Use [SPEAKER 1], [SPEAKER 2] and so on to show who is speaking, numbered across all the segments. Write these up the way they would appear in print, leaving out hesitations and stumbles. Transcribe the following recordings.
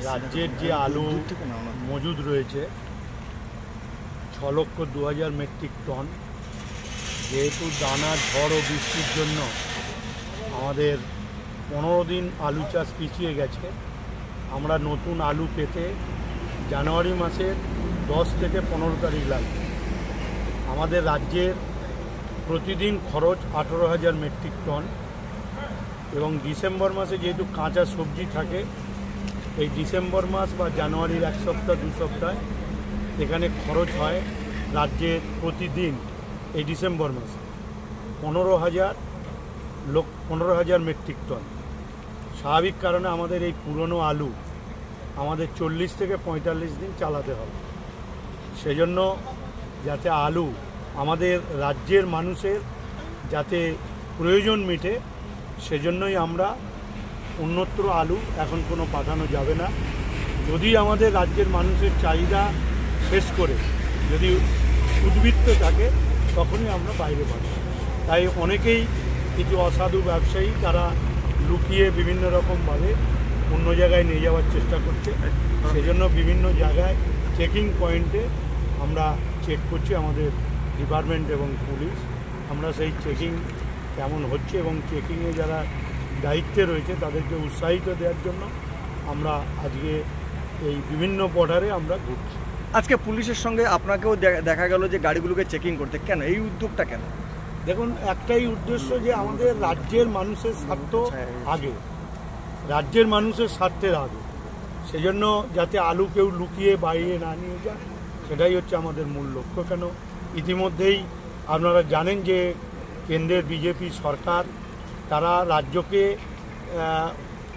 [SPEAKER 1] রাজ্যের যে আলু মজুদ রয়েছে 6,02,000 মেট্রিক টন, যেহেতু দানা ঝড় ও বৃষ্টির জন্য আমাদের 15 দিন আলু চাষ পিছিয়ে গেছে। আমরা নতুন আলু পেতে জানুয়ারি মাসের 10 থেকে 15 তারিখ লাগবে। আমাদের রাজ্যের প্রতিদিন খরচ 18,000 মেট্রিক টন এবং ডিসেম্বর মাসে যেহেতু কাঁচা সবজি থাকে, এই ডিসেম্বর মাস বা জানুয়ারির 1 সপ্তাহ 2 সপ্তাহ এখানে খরচ হয় রাজ্যের প্রতিদিন এই ডিসেম্বর মাসে 15,000 মেট্রিক টন। স্বাভাবিক কারণে আমাদের এই পুরনো আলু আমাদের 40 থেকে 45 দিন চালাতে হবে। সেজন্য যাতে আলু আমাদের রাজ্যের মানুষের যাতে প্রয়োজন মেটে, সেজন্যই আমরা অন্যত্র আলু এখন কোনো পাঠানো যাবে না। যদি আমাদের রাজ্যের মানুষের চাহিদা শেষ করে যদি উদ্বৃত্ত থাকে তখনই আমরা বাইরে পাঠাই। তাই অনেকেই কিছু অসাধু ব্যবসায়ী তারা লুকিয়ে বিভিন্ন রকমভাবে অন্য জায়গায় নিয়ে যাওয়ার চেষ্টা করছে। সেজন্য বিভিন্ন জায়গায় চেকিং পয়েন্টে আমরা চেক করছি, আমাদের ডিপার্টমেন্ট এবং পুলিশ। আমরা সেই চেকিং কেমন হচ্ছে এবং চেকিংয়ে যারা দায়িত্বে রয়েছে তাদেরকে উৎসাহিত দেওয়ার জন্য আমরা আজকে এই বিভিন্ন বর্ডারে আমরা ঘুরছি।
[SPEAKER 2] আজকে পুলিশের সঙ্গে আপনাকেও দেখা গেল যে গাড়িগুলোকে চেকিং করতে, কেন এই উদ্যোগটা কেন?
[SPEAKER 1] দেখুন, একটাই উদ্দেশ্য যে আমাদের রাজ্যের মানুষের স্বার্থ আগে, রাজ্যের মানুষের স্বার্থের আগে। সেজন্য যাতে আলু কেউ লুকিয়ে বাইরে না নিয়ে যায়, সেটাই হচ্ছে আমাদের মূল লক্ষ্য। কেন ইতিমধ্যেই আপনারা জানেন যে কেন্দ্রের বিজেপি সরকার তারা রাজ্যকে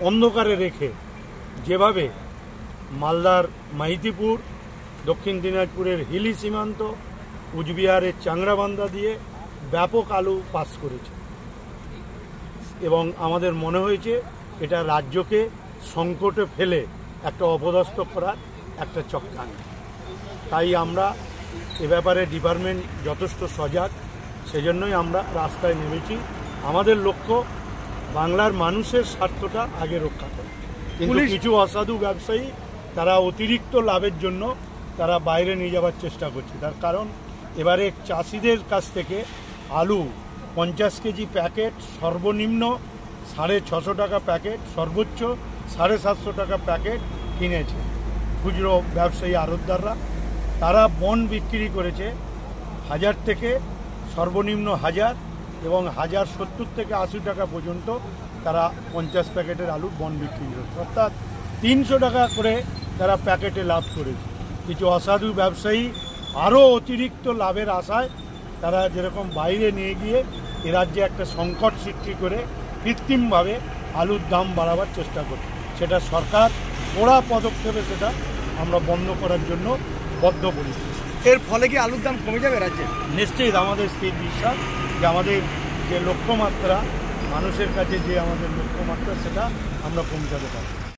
[SPEAKER 1] অন্ধকারে রেখে যেভাবে মালদার মাইতিপুর, দক্ষিণ দিনাজপুরের হিলি সীমান্ত, কুচবিহারের চাংরাবান্ধা দিয়ে ব্যাপক আলু পাস করেছে এবং আমাদের মনে হয়েছে এটা রাজ্যকে সংকটে ফেলে একটা অপদস্থ করার একটা চক্রান্ত। তাই আমরা এ ব্যাপারে ডিপার্টমেন্ট যথেষ্ট সজাগ, সেজন্যই আমরা রাস্তায় নেমেছি। আমাদের লক্ষ্য বাংলার মানুষের স্বার্থটা আগে রক্ষা করে। কিন্তু কিছু অসাধু ব্যবসায়ী তারা অতিরিক্ত লাভের জন্য তারা বাইরে নিয়ে যাওয়ার চেষ্টা করছে। তার কারণ এবারে চাষিদের কাছ থেকে আলু 50 কেজি প্যাকেট সর্বনিম্ন 650 টাকা প্যাকেট, সর্বোচ্চ 750 টাকা প্যাকেট কিনেছে খুচরো ব্যবসায়ী আড়তদাররা। তারা বন বিক্রি করেছে 1000 থেকে সর্বনিম্ন 1000 এবং 1070 থেকে 80 টাকা পর্যন্ত তারা 50 প্যাকেটের আলু বন বিক্রি করেছে, অর্থাৎ 300 টাকা করে তারা প্যাকেটে লাভ করেছে। কিছু অসাধু ব্যবসায়ী আরও অতিরিক্ত লাভের আশায় তারা যেরকম বাইরে নিয়ে গিয়ে এ রাজ্যে একটা সংকট সৃষ্টি করে কৃত্রিমভাবে আলুর দাম বাড়াবার চেষ্টা করছে। সেটা সরকার কড়া পদক্ষেপে সেটা আমরা বন্ধ করার জন্য বদ্ধপরিকর।
[SPEAKER 2] এর ফলে কি আলুর দাম কমে যাবে রাজ্যে?
[SPEAKER 1] নিশ্চয়ই আমাদের স্থির বিশ্বাস যে আমাদের যে লক্ষ্যমাত্রা, মানুষের কাছে যে আমাদের লক্ষ্যমাত্রা, সেটা আমরা পৌঁছাতে পারব।